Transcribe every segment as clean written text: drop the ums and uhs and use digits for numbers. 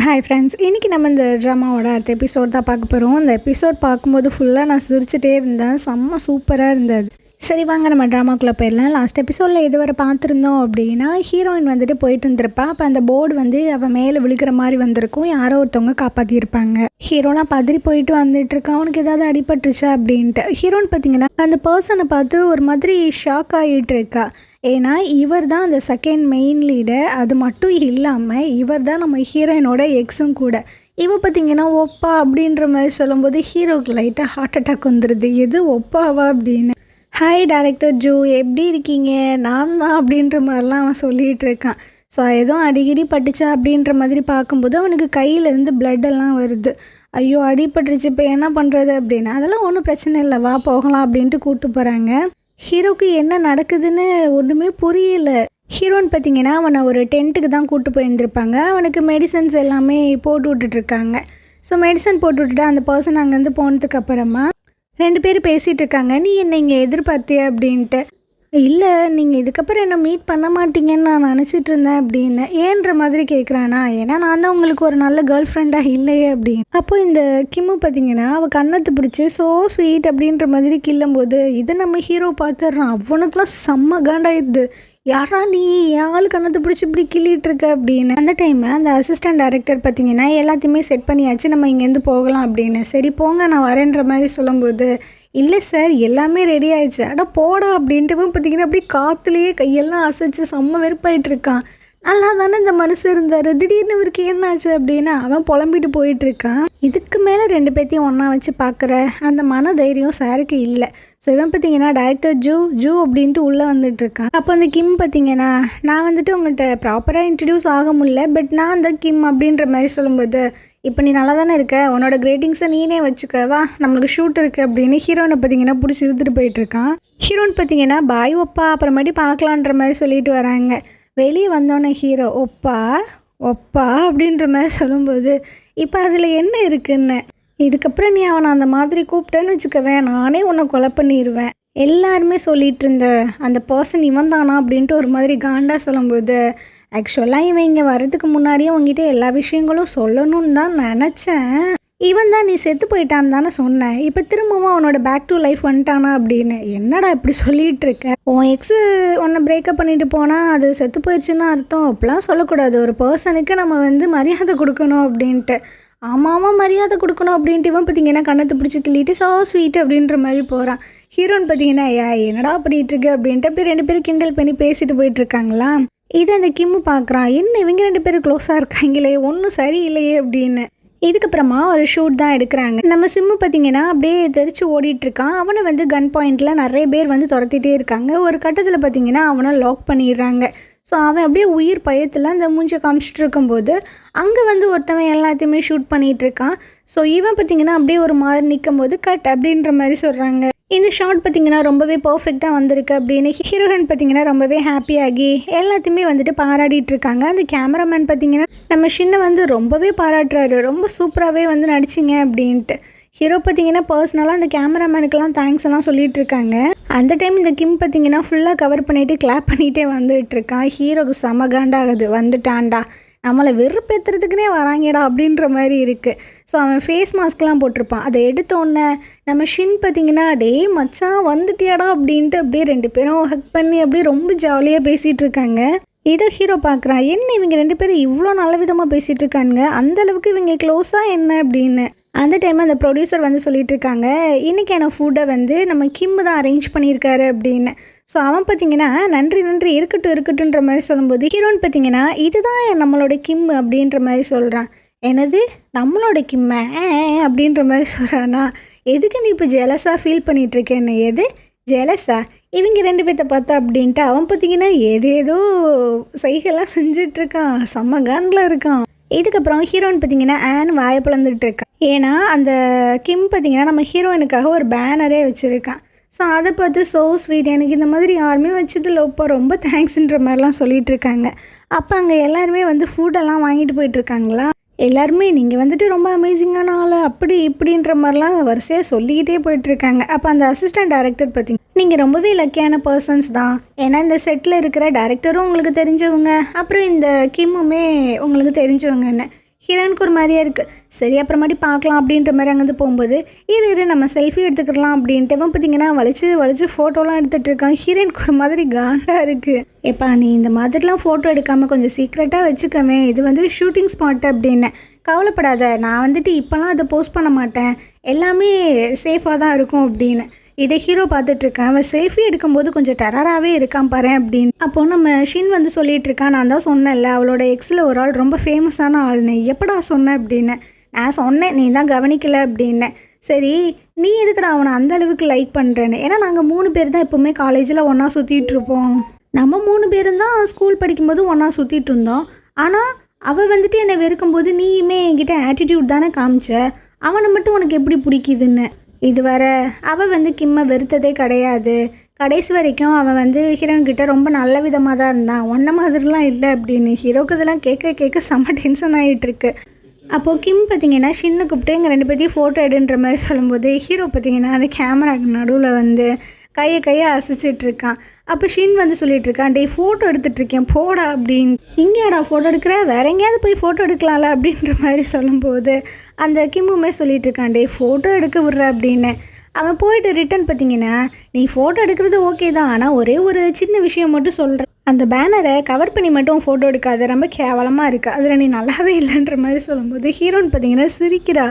Hi friends, இன்றைக்கி நம்ம இந்த ட்ராமாவோட அடுத்த எபிசோட் தான் பார்க்க போகிறோம். இந்த எபிசோட் பார்க்கும்போது ஃபுல்லாக நான் சிரிச்சிட்டே இருந்தேன். செம்ம சூப்பராக இருந்தது. சரி வாங்க நம்ம ட்ராமாக்குள்ளே போயிடலாம். லாஸ்ட் எபிசோடில் இதுவரை பார்த்துருந்தோம் அப்படின்னா, ஹீரோயின் வந்துட்டு போயிட்டு இருந்திருப்பா. அப்போ அந்த போர்டு வந்து அவன் மேலே விழுக்கிற மாதிரி வந்திருக்கும். யாரோ ஒருத்தவங்க காப்பாற்றியிருப்பாங்க. ஹீரோலாம் பதறி போயிட்டு வந்துட்டு இருக்கான். அவனுக்கு ஏதாவது அடிபட்டுருச்சா அப்படின்ட்டு. ஹீரோயின் பார்த்தீங்கன்னா அந்த பர்சனை பார்த்து ஒரு மாதிரி ஷாக் ஆகிட்டு இருக்கா. ஏன்னா இவர் தான் அந்த செகண்ட் மெயின் லீடர். அது மட்டும் இல்லாமல் இவர் தான் நம்ம ஹீரோயினோட எக்ஸும் கூட. இவ பார்த்திங்கன்னா ஒப்பா அப்படின்ற மாதிரி சொல்லும்போது ஹீரோவுக்கு லைட்டாக ஹார்ட் அட்டாக் வந்துடுது. எது ஒப்பாவா அப்படின்னு. ஹாய் டைரக்டர் ஜூ, எப்படி இருக்கீங்க? நான் தான் அப்படின்ற மாதிரிலாம் அவன் சொல்லிகிட்டு இருக்கான். ஸோ எதுவும் அடிக்கடி பட்டுச்சா அப்படின்ற மாதிரி பார்க்கும்போது அவனுக்கு கையிலேருந்து பிளட்டெல்லாம் வருது. ஐயோ அடிபட்டுருச்சு, இப்போ என்ன பண்ணுறது அப்படின்னா, அதெல்லாம் ஒன்றும் பிரச்சனை இல்லை, வா போகலாம் அப்படின்ட்டு கூப்பிட்டு போகிறாங்க. ஹீரோக்கு என்ன நடக்குதுன்னு ஒன்றுமே புரியல. ஹீரோன்னு பார்த்தீங்கன்னா அவனை ஒரு டென்ட்டுக்கு தான் கூப்பிட்டு போயிருந்திருப்பாங்க. அவனுக்கு மெடிசன்ஸ் எல்லாமே போட்டு விட்டுட்ருக்காங்க. ஸோ மெடிசன் போட்டு விட்டுட்டு அந்த பர்சன் அங்கேருந்து போனதுக்கு அப்புறமா 2 பேர் பேசிகிட்டு இருக்காங்க. நீ என்ன இங்கே எதிர்பார்த்திய அப்படின்ட்டு. இல்லை, நீங்கள் இதுக்கப்புறம் என்ன மீட் பண்ண மாட்டீங்கன்னு நான் நினச்சிட்டு இருந்தேன் அப்படின்னு. ஏன்ற மாதிரி கேட்குறானா. ஏன்னா நான் தான் உங்களுக்கு ஒரு நல்ல கேர்ள் ஃப்ரெண்டாக இல்லையே அப்படின்னு. அப்போ இந்த கிம்மு பார்த்தீங்கன்னா அவள் கண்ணத்தை பிடிச்சி ஸோ ஸ்வீட் அப்படின்ற மாதிரி கிள்ளும்போது இதை நம்ம ஹீரோ பார்த்துடுறான். அவனுக்குலாம் செம்ம காண்டாயிடுது. யாரா நீ என் ஆள் கண்ணத்தை பிடிச்சி இப்படி கிள்ளிட்டு இருக்க அப்படின்னு. அந்த டைமில் அந்த அசிஸ்டன்ட் டைரக்டர் பார்த்தீங்கன்னா எல்லாத்தையுமே செட் பண்ணியாச்சு, நம்ம இங்கேருந்து போகலாம் அப்படின்னு. சரி போங்க நான் வரேன்ற மாதிரி சொல்லும்போது, இல்லை சார் எல்லாமே ரெடி ஆயிடுச்சு, அட போடா அப்படின்ட்டு பார்த்தீங்கன்னா அப்படியே காற்றுலேயே கையெல்லாம் அசைச்சு செம்ம வெறுப்பாயிட்டு இருக்கான். நல்லா தானே இந்த மனுஷன் இருந்தார், திடீர்னு இவருக்கு என்ன ஆச்சு அப்படின்னா அவன் புலம்பிட்டு போயிட்டுருக்கான். இதுக்கு மேலே 2 பேர்த்தையும் ஒன்றா வச்சு பார்க்குற அந்த மன தைரியம் சாருக்கு இல்லை. ஸோ இவன் பார்த்தீங்கன்னா டைரக்டர் ஜூ அப்படின்ட்டு உள்ளே வந்துட்டுருக்கான். அப்போ அந்த கிம் பார்த்தீங்கன்னா நான் வந்துட்டு உங்கள்கிட்ட ப்ராப்பராக இன்ட்ரடியூஸ் ஆக முடியல, பட் நான் அந்த கிம் அப்படின்ற மாதிரி சொல்லும்போது, இப்போ நீ நல்லா தானே இருக்க, உன்னோட கிரேட்டிங்ஸை நீனே வச்சுக்கவா, நம்மளுக்கு ஷூட் இருக்குது அப்படின்னு ஹீரோனை பார்த்தீங்கன்னா பிடிச்சி இழுத்துட்டு போயிட்டுருக்கான். ஹீரோன் பார்த்தீங்கன்னா பாய் ஒப்பா அப்புறமேட்டி பார்க்கலான்ற மாதிரி சொல்லிட்டு வராங்க. வெளியே வந்தோன்னே ஹீரோ ஒப்பா அப்படின்ற மாதிரி சொல்லும்போது, இப்போ அதில் என்ன இருக்குன்னு, இதுக்கப்புறம் நீ அவனை அந்த மாதிரி கூப்பிட்டேன்னு வச்சுக்கவேன், நானே உன்னை கொலை பண்ணிடுவேன். எல்லாருமே சொல்லிகிட்டு இருந்த அந்த பர்சன் இவன் தானா அப்படின்ட்டு ஒரு மாதிரி காண்டா சொல்லும்போது, ஆக்சுவலாக இவன் இங்கே வர்றதுக்கு முன்னாடியே உங்ககிட்ட எல்லா விஷயங்களும் சொல்லணும்னு தான் நினச்சேன். இவன் தான் நீ செத்து போயிட்டான்னு தானே சொன்னேன், இப்போ திரும்பவும் அவனோட பேக் டு லைஃப் வந்துட்டானா அப்படின்னு. என்னடா இப்படி சொல்லிகிட்டு இருக்க, உன் எக்ஸு உன்னை பிரேக்கப் பண்ணிட்டு போனால் அது செத்து போயிடுச்சுன்னு அர்த்தம். அப்படிலாம் சொல்லக்கூடாது, ஒரு பர்சனுக்கு நம்ம வந்து மரியாதை கொடுக்கணும் அப்படின்ட்டு. ஆமாம் மரியாதை கொடுக்கணும் அப்படின்ட்டு இவன் பார்த்தீங்கன்னா கண்ணத்தை பிடிச்சி கிள்ளிட்டு ஸோ ஸ்வீட் அப்படின்ற மாதிரி போகிறான். ஹீரோன்னு பார்த்தீங்கன்னா என்னடா பண்ணிகிட்டு இருக்கு அப்படின்ட்டு அப்படி 2 பேரும் கிண்டல் பண்ணி பேசிட்டு போயிட்டுருக்காங்களா. இதை அந்த கிம்மு பார்க்குறான். என்ன இவங்க 2 பேரும் க்ளோஸாக இருக்காங்களே, ஒன்றும் சரியில்லையே அப்படின்னு. இதுக்கப்புறமா ஒரு ஷூட் தான் எடுக்கிறாங்க. நம்ம சிம்மு பார்த்தீங்கன்னா அப்படியே தெரிச்சு ஓடிட்டுருக்கான். அவனை வந்து கன் பாயிண்டில் நிறைய பேர் வந்து துரத்திட்டே இருக்காங்க. ஒரு கட்டத்தில் பார்த்தீங்கன்னா அவனை லாக் பண்ணிடுறாங்க. ஸோ அவன் அப்படியே உயிர் பயத்தில் அந்த மூஞ்சை காமிச்சிட்டு இருக்கும்போது அங்கே வந்து ஒருத்தவன் எல்லாத்தையுமே ஷூட் பண்ணிகிட்ருக்கான். ஸோ இவன் பார்த்திங்கன்னா அப்படியே ஒரு மாதிரி நிற்கும் போது கட் அப்படின்ற மாதிரி சொல்கிறாங்க. இந்த ஷாட் பார்த்திங்கன்னா ரொம்பவே பர்ஃபெக்டாக வந்திருக்கு அப்படின்னு ஹீரோயின் பார்த்திங்கன்னா ரொம்பவே ஹாப்பியாகி எல்லாத்தையுமே வந்துட்டு பாராட்டிகிட்டு இருக்காங்க. அந்த கேமராமேன் பார்த்திங்கன்னா நம்ம ஷின்னை வந்து ரொம்பவே பாராட்டுறாரு, ரொம்ப சூப்பராகவே வந்து நடிச்சிங்க அப்படின்ட்டு. ஹீரோ பார்த்திங்கன்னா பர்சனலாக அந்த கேமராமேனுக்கெல்லாம் தேங்க்ஸ் எல்லாம் சொல்லிகிட்டு இருக்காங்க. அந்த டைம் இந்த கிம் பார்த்திங்கன்னா ஃபுல்லாக கவர் பண்ணிவிட்டு கிளாப் பண்ணிகிட்டே வந்துட்டுருக்கான். ஹீரோக்கு செம காண்டாகுது, வந்துட்டான்டா நம்மளை வெறுப்பேற்றுறதுக்குனே வராங்கடா அப்படின்ற மாதிரி இருக்குது. ஸோ அவன் ஃபேஸ் மாஸ்க்லாம் போட்டிருப்பான். அதை எடுத்தோடனே நம்ம ஷின் பார்த்திங்கன்னா டே மச்சான் வந்துட்டியாடா அப்படின்ட்டு அப்படியே 2 பேரும் ஹக் பண்ணி அப்படியே ரொம்ப ஜாலியாக பேசிகிட்டு இருக்காங்க. இதை ஹீரோ பார்க்குறான். என்ன இவங்க 2 பேரும் இவ்வளோ நல்ல விதமாக பேசிகிட்டு இருக்காங்க, அந்தளவுக்கு இவங்க க்ளோஸாக என்ன அப்படின்னு. அந்த டைம் அந்த ப்ரொடியூசர் வந்து சொல்லிட்டு இருக்காங்க, இன்றைக்கான ஃபுட்டை வந்து நம்ம கிம்மு தான் அரேஞ்ச் பண்ணியிருக்காரு அப்படின்னு. ஸோ அவன் பார்த்திங்கன்னா நன்றி இருக்கட்டும்ன்ற மாதிரி சொல்லும்போது ஹீரோன்னு பார்த்திங்கன்னா இதுதான் நம்மளோட கிம் அப்படின்ற மாதிரி சொல்கிறான். எனது நம்மளோட கிம்ம அப்படின்ற மாதிரி சொல்கிறானா. எதுக்கு நீ இப்போ ஜெலஸாக ஃபீல் பண்ணிகிட்ருக்கேன்னு. எது ஜெலஸா, இவங்க 2 பேர்த்த பார்த்தா அப்படின்ட்டு அவன் பார்த்திங்கன்னா ஏதேதோ சைகெல்லாம் செஞ்சிட்ருக்கான், செம்ம காண்டில் இருக்கான். இதுக்கப்புறம் ஹீரோயின் பார்த்திங்கன்னா வாயை பிளந்துட்டு இருக்கான். ஏன்னா அந்த கிம் பார்த்திங்கன்னா நம்ம ஹீரோயினுக்காக ஒரு பேனரே வச்சுருக்கான். ஸோ அதை பார்த்து ஸோ ஸ்வீட், எனக்கு இந்த மாதிரி யாருமே வச்சதில்ல ஒப்பா, ரொம்ப தேங்க்ஸுன்ற மாதிரிலாம் சொல்லிகிட்டு இருக்காங்க. அப்போ அங்கே எல்லாருமே வந்து ஃபுட்டெல்லாம் வாங்கிட்டு போயிட்டுருக்காங்களா. எல்லாருமே நீங்கள் வந்துட்டு ரொம்ப அமேசிங்கான ஆள் அப்படி இப்படின்ற மாதிரிலாம் வரிசையாக சொல்லிக்கிட்டே போயிட்டுருக்காங்க. அப்போ அந்த அசிஸ்டன்ட் டைரக்டர் பார்த்திங்க, நீங்கள் ரொம்பவே லக்கியான பர்சன்ஸ் தான். ஏன்னா இந்த செட்டில் இருக்கிற டைரக்டரும் உங்களுக்கு தெரிஞ்சவங்க, அப்புறம் இந்த கிம்முமே உங்களுக்கு தெரிஞ்சவங்கன்னு. ஹீரோயினுக்கு ஒரு மாதிரியாக இருக்குது. சரி அப்புறமாட்டி பார்க்கலாம் அப்படின்ற மாதிரி அங்கேருந்து போகும்போது இரு நம்ம செல்ஃபி எடுத்துக்கலாம் அப்படின்ட்டு இவன் பார்த்தீங்கன்னா வலிச்சு ஃபோட்டோலாம் எடுத்துகிட்டு இருக்கான். ஹீரோயினுக்கு ஒரு மாதிரி காண்டாக இருக்குது. எப்பா நீ இந்த மாதிரிலாம் ஃபோட்டோ எடுக்காமல் கொஞ்சம் சீக்ரெட்டாக வச்சுக்கவே, இது வந்து ஷூட்டிங் ஸ்பாட் அப்படின்னு. கவலைப்படாத, நான் வந்துட்டு இப்போலாம் அதை போஸ்ட் பண்ண மாட்டேன், எல்லாமே சேஃபாக தான் இருக்கும் அப்படின்னு. இதை ஹீரோ பார்த்துட்ருக்கான். அவன் செல்ஃபி எடுக்கும்போது கொஞ்சம் டெரராகவே இருக்கான் பாரு அப்படின்னு. அப்போது நம்ம ஷின் வந்து சொல்லிகிட்டு இருக்கான், நான் தான் சொன்னேன்ல அவளோட எக்ஸில் ஒரு ஆள் ரொம்ப ஃபேமஸான ஆள்னு. எப்படா சொன்னேன் அப்படின்னு. நான் சொன்னேன், நீ தான் கவனிக்கலை அப்படின்னு. சரி நீ எதுக்குடா அவனை அந்த அளவுக்கு லைக் பண்ணுறேன்னு. ஏன்னா நாங்கள் 3 பேர் தான் எப்போவுமே காலேஜில் ஒன்றா சுற்றிட்டு இருப்போம். நம்ம 3 பேரும் தான் ஸ்கூல் படிக்கும்போது ஒன்றா சுற்றிட்டு இருந்தோம். ஆனால் அவள் வந்துட்டு என்னை வெறுக்கும்போது நீயுமே என்கிட்ட ஆட்டிடியூட் தானே காமிச்ச, அவனை மட்டும் உனக்கு எப்படி பிடிக்குதுன்னு. இதுவரை அவள் வந்து கிம்மை வெறுத்ததே கிடையாது. கடைசி வரைக்கும் அவன் வந்து ஹீரோன்கிட்ட ரொம்ப நல்ல விதமாக தான் இருந்தான், ஒன்றை மாதிரிலாம் இல்லை அப்படின்னு. ஹீரோக்கு இதெல்லாம் கேட்க செம்ம டென்ஷன் ஆகிட்டுருக்கு. அப்போது கிம் பார்த்திங்கன்னா ஷின்னை கூப்பிட்டு எங்கள் 2 பேர்த்தையும் ஃபோட்டோ எடுன்ற மாதிரி சொல்லும்போது ஹீரோ பார்த்திங்கன்னா அந்த கேமராக்கு நடுவில் வந்து கையை அசைச்சிட்ருக்கான். அப்போ ஷின் வந்து சொல்லிகிட்ருக்கான், டே ஃபோட்டோ எடுத்துகிட்ருக்கேன் போடா அப்படின்னு. இங்கேடா ஃபோட்டோ எடுக்கிற, வேற எங்கேயாவது போய் ஃபோட்டோ எடுக்கலாம்ல அப்படின்ற மாதிரி சொல்லும்போது அந்த கிம்முமே சொல்லிகிட்ருக்கான், டே ஃபோட்டோ எடுக்க விட்ற அப்படின்னு. அவன் போயிட்டு ரிட்டன் பார்த்திங்கன்னா, நீ ஃபோட்டோ எடுக்கிறது ஓகே தான், ஆனால் ஒரே ஒரு சின்ன விஷயம் மட்டும் சொல்கிறேன், அந்த பேனரை கவர் பண்ணி மட்டும் ஃபோட்டோ எடுக்காது, ரொம்ப கேவலமாக இருக்குது, அதில் நீ நல்லாவே இல்லைன்ற மாதிரி சொல்லும்போது ஹீரோயின் பார்த்திங்கன்னா சிரிக்கிறா.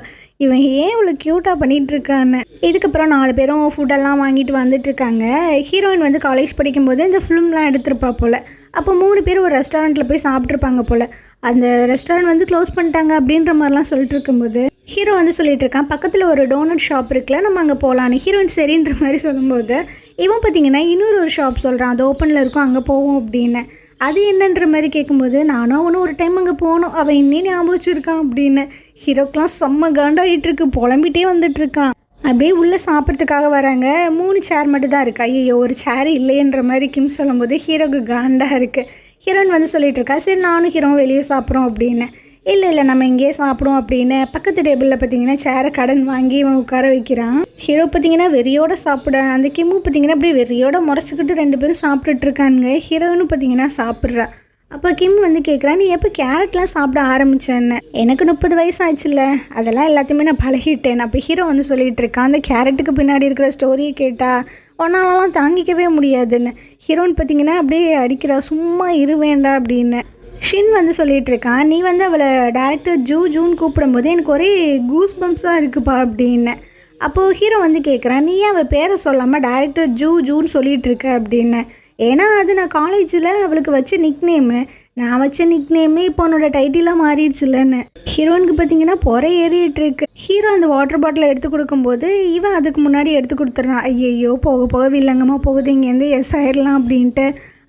இவன் ஏன் இவ்வளோ க்யூட்டாக பண்ணிகிட்ருக்கான்னு. இதுக்கப்புறம் 4 பேரும் ஃபுட்டெல்லாம் வாங்கிட்டு வந்துட்டுருக்காங்க. ஹீரோயின் வந்து காலேஜ் படிக்கும்போது இந்த ஃபிலிம்லாம் எடுத்திருப்பா போல். அப்போ 3 பேர் ஒரு ரெஸ்டாரண்ட்டில் போய் சாப்பிட்ருப்பாங்க போல். அந்த ரெஸ்டாரண்ட் வந்து க்ளோஸ் பண்ணிட்டாங்க அப்படின்ற மாதிரிலாம் சொல்லிட்டு இருக்கும்போது ஹீரோ வந்து சொல்லிட்டு இருக்கான், பக்கத்தில் ஒரு டோனட் ஷாப் இருக்குல்ல, நம்ம அங்கே போகலான்னு. ஹீரோயின் சரின்ற மாதிரி சொல்லும்போது இவன் பார்த்திங்கன்னா இன்னொரு ஷாப் சொல்கிறான், அது ஓப்பனில் இருக்கும், அங்கே போவோம் அப்படின்னு. அது என்னன்ற மாதிரி கேட்கும்போது நானும் அவனும் ஒரு டைம் அங்கே போகணும், அவன் இன்னே ஞாபகம் வச்சுருக்கான் அப்படின்னு. ஹீரோக்கெலாம் செம்ம காண்டாகிட்டுருக்கு, புலம்பிகிட்டே வந்துட்டுருக்கான். அப்படியே உள்ளே சாப்பிட்றதுக்காக வராங்க. 3 சேர் மட்டும் தான் இருக்குது. ஐயோ ஒரு சேர் இல்லைன்ற மாதிரி கிம் சொல்லும்போது ஹீரோக்கு காண்டாக இருக்குது. ஹீரோயின் வந்து சொல்லிகிட்டு இருக்கா, சரி நானும் ஹீரோவும் வெளியே சாப்பிட்றோம் அப்படின்னு. இல்லை நம்ம இங்கேயே சாப்பிடும் அப்படின்னு பக்கத்து டேபிளில் பார்த்தீங்கன்னா சேரை கடன் வாங்கி இவன் உட்கார வைக்கிறான். ஹீரோ பார்த்தீங்கன்னா வெறியோட சாப்பிட, அந்த கிம்மு பார்த்தீங்கன்னா அப்படியே வெறியோட முறைச்சிக்கிட்டு 2 பேரும் சாப்பிட்டுட்ருக்கானுங்க. ஹீரோயினும் பார்த்தீங்கன்னா சாப்பிட்றா. அப்போ கிம் வந்து கேட்குறா, நீ எப்போ கேரட்லாம் சாப்பிட ஆரம்பித்தேன்னு. எனக்கு 30 வயசு ஆச்சுல்ல, அதெல்லாம் எல்லாத்தையுமே நான் பழகிட்டேன். அப்போ ஹீரோ வந்து சொல்லிகிட்டு இருக்கான், அந்த கேரட்டுக்கு பின்னாடி இருக்கிற ஸ்டோரியை கேட்டால் ஒன்னாலலாம் தாங்கிக்கவே முடியாதுன்னு. ஹீரோயின் பார்த்தீங்கன்னா அப்படியே அடிக்கிறா, சும்மா இரு வேண்டா அப்படின்னு. ஷின் வந்து சொல்லிகிட்டு இருக்கான், நீ வந்து அவளை டேரக்டர் ஜூன்னு கூப்பிடும்போது எனக்கு ஒரே கூஸ் பம்ப்ஸாக இருக்குப்பா அப்படின்னு. அப்போது ஹீரோ வந்து கேட்குறான், நீ ஏன் அவள் பேரை சொல்லாமல் டேரக்டர் ஜூன்னு சொல்லிகிட்டு இருக்க அப்படின்னு. ஏன்னா அது நான் காலேஜில் அவளுக்கு வச்ச நிக்நேமு, நான் வச்ச நிக்நேமே இப்போ உன்னோட டைட்டிலாக மாறிடுச்சு இல்லைன்னு. ஹீரோனுக்கு பார்த்தீங்கன்னா ஏறிட்டு இருக்கு. ஹீரோ அந்த வாட்டர் பாட்டிலை எடுத்து கொடுக்கும்போது இவன் அதுக்கு முன்னாடி எடுத்து கொடுத்துட்றான். ஐயோ போக வில்லங்கமாக போகுது, இங்கேருந்து எஸ் ஆயிடலாம் அப்படின்ட்டு.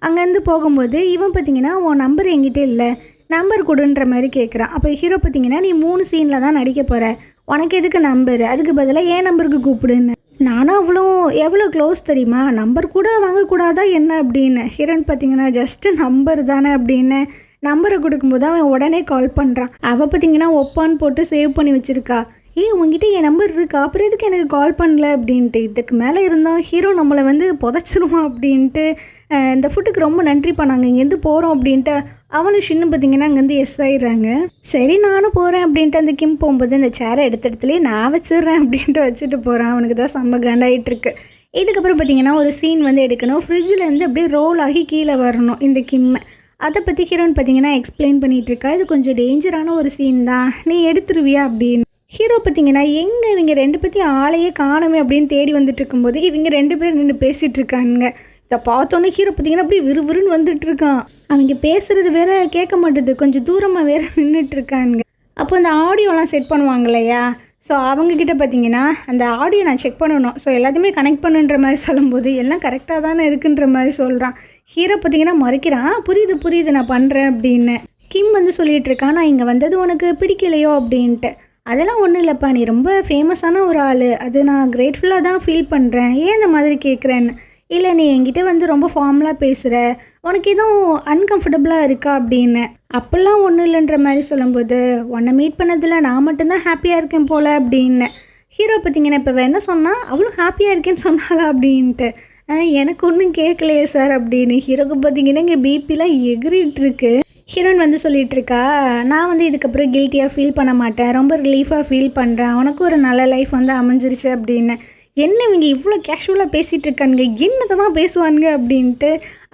அங்கேருந்து போகும்போது இவன் பார்த்தீங்கன்னா உன் நம்பர் என்கிட்ட இல்லை, நம்பர் கொடுன்ற மாதிரி கேட்குறான். அப்போ ஹீரோ பார்த்தீங்கன்னா நீ 3 சீனில் தான் நடிக்க போகிற, உனக்கு எதுக்கு நம்பரு, அதுக்கு பதிலாக ஏன் நம்பருக்கு கூப்பிடுன்னு. நானும் எவ்வளோ க்ளோஸ் தெரியுமா, நம்பர் கூட வாங்கக்கூடாதா என்ன அப்படின்னு. ஹீரோயின் பார்த்தீங்கன்னா ஜஸ்ட்டு நம்பர் தானே அப்படின்னு நம்பரை கொடுக்கும்போது அவன் உடனே கால் பண்ணுறான். அவள் பார்த்தீங்கன்னா ஒப்பான்னு போட்டு சேவ் பண்ணி வச்சுருக்கா. உங்ககிட்ட என் நம்பர் இருக்கா, அப்புறம் எதுக்கு எனக்கு கால் பண்ணல அப்படின்ட்டு. இதுக்கு மேலே இருந்தால் ஹீரோ நம்மளை வந்து புதைச்சிருவான் அப்படின்ட்டு இந்த ஃபுட்டுக்கு ரொம்ப நன்றி பண்ணாங்க, இங்கேருந்து போகிறோம் அப்படின்ட்டு அவனும் ஷின்னு பார்த்தீங்கன்னா அங்கேருந்து எஸ் ஆகிடுறாங்க. சரி நானும் போகிறேன் அப்படின்ட்டு அந்த கிம் போகும்போது இந்த சேரை எடுத்த இடத்துலேயே நான் வச்சிடுறேன் அப்படின்ட்டு வச்சுட்டு போகிறான். அவனுக்கு தான் செம்ம காண்டாகிட்டுருக்கு. இதுக்கப்புறம் பார்த்தீங்கன்னா ஒரு சீன் வந்து எடுக்கணும், ஃப்ரிட்ஜிலேருந்து அப்படியே ரோல் ஆகி கீழே வரணும் இந்த கிம்மை. அதை பற்றி ஹீரோயின் பார்த்தீங்கன்னா எக்ஸ்பிளைன் பண்ணிகிட்ருக்கா, இது கொஞ்சம் டேஞ்சரான ஒரு சீன் தான், நீ எடுத்துருவியா அப்படின்னு. ஹீரோ பார்த்தீங்கன்னா எங்கே இவங்க 2 பேர்த்தையும் ஆளையே காணுமே அப்படின்னு தேடி வந்துட்டு இருக்கும்போது இவங்க 2 பேர் நின்று பேசிகிட்டு இருக்காங்க. இதை பார்த்தோன்னே ஹீரோ பார்த்தீங்கன்னா அப்படியே விறுவிறுன்னு வந்துட்டுருக்கான். அவங்க பேசுகிறது வேற கேட்க மாட்டுது, கொஞ்சம் தூரமாக வேற நின்றுட்டுருக்காங்க. அப்போ அந்த ஆடியோலாம் செட் பண்ணுவாங்க இல்லையா, ஸோ அவங்கக்கிட்ட பார்த்தீங்கன்னா அந்த ஆடியோ நான் செக் பண்ணணும், ஸோ எல்லாத்தையுமே கனெக்ட் பண்ணுன்ற மாதிரி சொல்லும்போது எல்லாம் கரெக்டாக தானே இருக்குன்ற மாதிரி சொல்கிறான். ஹீரோ பார்த்தீங்கன்னா மறைக்கிறான், புரியுது நான் பண்ணுறேன் அப்படின்னு. கிம் வந்து சொல்லிகிட்டு இருக்கான், நான் இங்கே வந்தது உனக்கு பிடிக்கலையோ அப்படின்ட்டு. அதெல்லாம் ஒன்றும் இல்லைப்பா, நீ ரொம்ப ஃபேமஸான ஒரு ஆள், அது நான் கிரேட்ஃபுல்லாக தான் ஃபீல் பண்ணுறேன், ஏன் இந்த மாதிரி கேட்குறேன்னு. இல்லை நீ என்கிட்ட வந்து ரொம்ப ஃபார்மலாக பேசுகிற, உனக்கு எதுவும் அன்கம்ஃபர்டபுளாக இருக்கா அப்படின்னு. அப்படிலாம் ஒன்றும் இல்லைன்ற மாதிரி சொல்லும்போது உன்னை மீட் பண்ணதில் நான் மட்டும்தான் ஹாப்பியாக இருக்கேன் போல் அப்படின்னு. ஹீரோ பார்த்தீங்கன்னா இப்போ என்ன சொன்னால் அவளும் ஹாப்பியாக இருக்கேன்னு சொன்னாளா அப்படின்ட்டு. எனக்கு ஒன்றும் கேட்கலையே சார் அப்படின்னு. ஹீரோக்கு பார்த்தீங்கன்னா இங்கே பிபிலாம் எகிரிட்டு இருக்கு. ஹீரோயின் வந்து சொல்லிட்டு இருக்கா, நான் வந்து இதுக்கப்புறம் கில்ட்டியாக ஃபீல் பண்ண மாட்டேன், ரொம்ப ரிலீஃபாக ஃபீல் பண்ணுறேன், உனக்கு ஒரு நல்ல லைஃப் வந்து அமைஞ்சிருச்சு அப்படின்னு. என்ன இவங்க இவ்வளோ கேஷுவலாக பேசிகிட்டு இருக்கானுங்க, என்னத்தை தான் பேசுவானுங்க அப்படின்ட்டு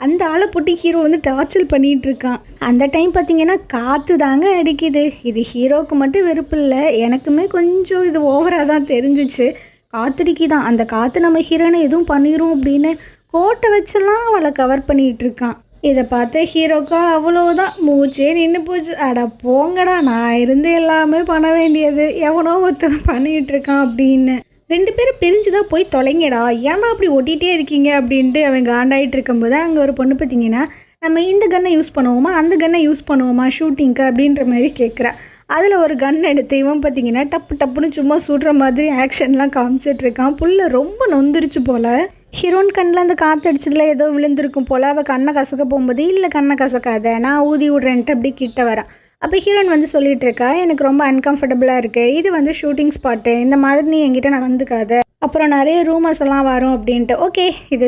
அந்த ஆளை போட்டு ஹீரோ வந்து டார்ச்சர் பண்ணிகிட்டு இருக்கான். அந்த டைம் பார்த்திங்கன்னா காற்று தாங்க அடிக்குது. இது ஹீரோவுக்கு மட்டும் வெறுப்பு இல்லை, எனக்குமே கொஞ்சம் இது ஓவராக தான் தெரிஞ்சிச்சு. காத்தடிக்கி தான், அந்த காற்று நம்ம ஹீரோனை எதுவும் பண்ணிடும் அப்படின்னு கோட்டை வச்செல்லாம் அவளை கவர் பண்ணிகிட்டு இருக்கான். இதை பார்த்து ஹீரோக்கா அவ்வளோதான், மூச்சே நின்று போச்சு. அட போங்கடா, நான் இருந்து எல்லாமே பண்ண வேண்டியது எவனோ ஒருத்தன் பண்ணிகிட்டு இருக்கான் அப்படின்னு. 2 பேரும் பிரிஞ்சு தான் போய் தொலைங்கடா, ஏன்னா அப்படி ஒட்டிகிட்டே இருக்கீங்க அப்படின்ட்டு அவன் காண்டாகிட்டு இருக்கும்போது அங்கே ஒரு பொண்ணு பார்த்திங்கன்னா, நம்ம இந்த கன்னை யூஸ் பண்ணுவோமா அந்த கன்னை யூஸ் பண்ணுவோமா ஷூட்டிங்க்கு அப்படின்ற மாதிரி கேட்குறா. அதில் ஒரு கன் எடுத்து இவன் பார்த்திங்கன்னா டப்பு டப்புன்னு சும்மா சுடுற மாதிரி ஆக்ஷன்லாம் காமிச்சிட்ருக்கான். புள்ள ரொம்ப நொந்துருச்சு போல். ஹீரோன் கண்ணில் அந்த காற்றடிச்சதில் ஏதோ விழுந்திருக்கும் போல். அவள் கண்ணை கசக்க போகும்போது இல்லை கண்ணை கசக்காத, நான் ஊதி விட்றேன்ட்டு அப்படி கிட்ட வரான். அப்போ ஹீரோயின் வந்து சொல்லிகிட்டு இருக்கா, எனக்கு ரொம்ப அன்கம்ஃபர்டபுளாக இருக்குது, இது வந்து ஷூட்டிங் ஸ்பாட்டு, இந்த மாதிரி நீ என்கிட்ட நடந்துக்காத, அப்புறம் நிறைய ரூமர்ஸ் எல்லாம் வரும் அப்படின்ட்டு. ஓகே, இது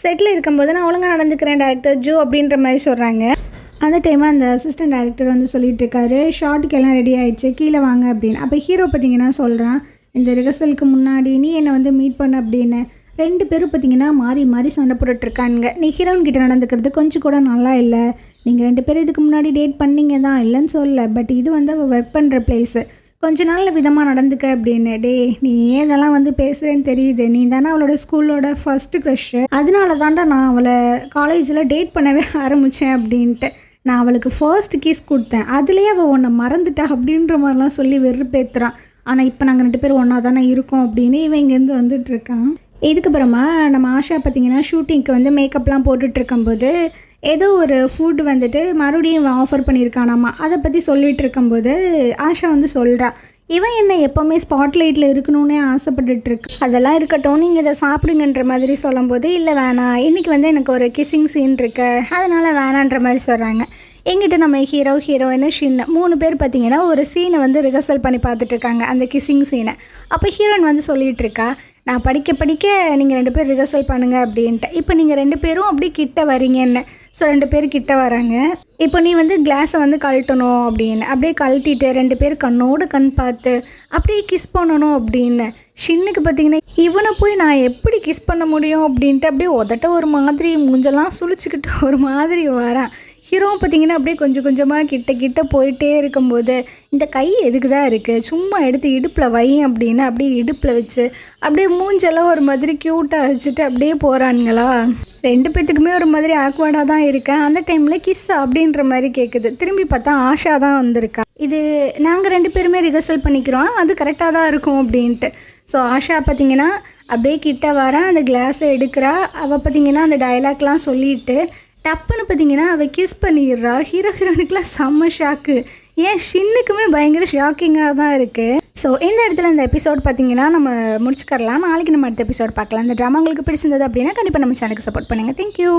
செட்டில் இருக்கும்போது நான் ஒழுங்காக நடந்துக்கிறேன் டேரக்டர் ஜோ அப்படின்ற மாதிரி சொல்கிறாங்க. அந்த டைமாக அந்த அசிஸ்டன்ட் டேரக்டர் வந்து சொல்லிட்டு இருக்காரு, ஷார்ட்டுக்கு எல்லாம் ரெடி ஆகிடுச்சு, கீழே வாங்க அப்படின்னு. அப்போ ஹீரோ பார்த்திங்கன்னா சொல்கிறான், இந்த ரிஹர்சலுக்கு முன்னாடி நீ என்னை வந்து மீட் பண்ண அப்படின்னு. 2 பேரும் பார்த்திங்கன்னா மாறி மாறி சண்டை போட்டுட்ருக்கானுங்க. நீ ஹீரோயின் கிட்ட நடந்துக்கிறது கொஞ்சம் கூட நல்லா இல்லை. நீங்கள் 2 பேரும் இதுக்கு முன்னாடி டேட் பண்ணிங்க தான், இல்லைன்னு சொல்லலை, பட் இது வந்து அவள் ஒர்க் பண்ணுற பிளேஸு, கொஞ்ச நாள் விதமாக நடந்துக்க அப்படின்னு. டே, நீ ஏன் இதெல்லாம் வந்து பேசுகிறேன்னு தெரியுது, நீ தானே அவளோட ஸ்கூலோட ஃபஸ்ட்டு க்ரஷ்ஷு, அதனால தாண்டா நான் அவளை காலேஜில் டேட் பண்ணவே ஆரம்பித்தேன் அப்படின்ட்டு. நான் அவளுக்கு ஃபர்ஸ்ட் கிஸ் கொடுத்தேன், அதுலேயே அவள் உன்னை மறந்துட்டா அப்படின்ற மாதிரிலாம் சொல்லி வெறுப்பேற்றுறான். ஆனால் இப்போ நாங்கள் 2 பேரும் ஒன்றா தானே இருக்கோம் அப்படின்னு இவன் இங்கேருந்து வந்துட்டுருக்கான். இதுக்கப்புறமா நம்ம ஆஷா பார்த்திங்கன்னா ஷூட்டிங்க்கு வந்து மேக்கப்லாம் போட்டுட்ருக்கும்போது ஏதோ ஒரு ஃபுட் வந்துட்டு மறுபடியும் ஆஃபர் பண்ணியிருக்கானாமா. அதை பற்றி சொல்லிகிட்டு இருக்கும்போது ஆஷா வந்து சொல்கிறா, இவன் என்ன எப்போவுமே ஸ்பாட்லைட்டில் இருக்கணும்னே ஆசைப்பட்டுட்ருக்கு, அதெல்லாம் இருக்கட்டும், நீங்கள் இதை சாப்பிடுங்கன்ற மாதிரி சொல்லும்போது இல்லை வேணாம், இன்றைக்கி வந்து எனக்கு ஒரு கிஸ்ஸிங் சீன் இருக்கு, அதனால் வேணான்ற மாதிரி சொல்கிறாங்க. எங்கிட்ட நம்ம ஹீரோயின் ஷின்னு 3 பேர் பார்த்திங்கன்னா ஒரு சீனை வந்து ரிஹர்சல் பண்ணி பார்த்துட்ருக்காங்க, அந்த கிஸ்ஸிங் சீனை. அப்போ ஹீரோயின் வந்து சொல்லிகிட்டு இருக்கா, நான் படிக்க நீங்கள் 2 பேர் ரிஹர்சல் பண்ணுங்கள் அப்படின்ட்டு. இப்போ நீங்கள் 2 பேரும் அப்படி கிட்ட வரீங்கன்னு. ஸோ 2 பேர் கிட்ட வராங்க. இப்போ நீ வந்து கிளாஸை வந்து கழட்டணும் அப்படின்னு. அப்படியே கழட்டிட்டு 2 பேர் கண்ணோடு கண் பார்த்து அப்படியே கிஸ் பண்ணணும் அப்படின்னு. ஷின்னுக்கு பார்த்திங்கன்னா இவனை போய் நான் எப்படி கிஸ் பண்ண முடியும் அப்படின்ட்டு அப்படியே உதட்ட ஒரு மாதிரி மூஞ்செல்லாம் சுழிச்சிக்கிட்டு ஒரு மாதிரி வரான். ஹீரோவும் பார்த்திங்கன்னா அப்படியே கொஞ்சம் கொஞ்சமாக கிட்ட போயிட்டே இருக்கும்போது இந்த கை எதுக்கு தான் இருக்குது, சும்மா எடுத்து இடுப்பில் வை அப்படின்னு அப்படியே இடுப்பில் வச்சு அப்படியே மூஞ்செல்லாம் ஒரு மாதிரி க்யூட்டாக வச்சுட்டு அப்படியே போகிறானுங்களா. 2 பேத்துக்குமே ஒரு மாதிரி ஆக்வர்டாக தான் இருக்கேன். அந்த டைமில் கிஸ் அப்படின்ற மாதிரி கேட்குது. திரும்பி பார்த்தா ஆஷா தான் வந்திருக்கா. இது நாங்கள் 2 பேருமே ரிஹர்சல் பண்ணிக்கிறோம், அது கரெக்டாக தான் இருக்கும் அப்படின்ட்டு. ஸோ ஆஷா பார்த்திங்கன்னா அப்படியே கிட்ட வர அந்த கிளாஸை எடுக்கிறா. அவள் பார்த்திங்கன்னா அந்த டயலாக்லாம் சொல்லிவிட்டு டப்புன்னு பார்த்திங்கன்னா அவள் கிஸ் பண்ணிடுறா. ஹீரோயினுக்குலாம் செம்ம ஷாக்கு. ஏன் ஷின்னுக்குமே பயங்கர ஷாக்கிங்காக தான் இருக்குது. ஸோ இந்த இடத்துல இந்த எபிசோட் பார்த்திங்கன்னா நம்ம முடிச்சுக்கலாம். நாளைக்கு நம்ம அடுத்த எபிசோட் பார்க்கலாம். இந்த ட்ராமா உங்களுக்கு பிடிச்சிருந்தது அப்படின்னா கண்டிப்பாக நம்ம சேனலுக்கு சப்போர்ட் பண்ணுங்கள். தேங்க்யூ.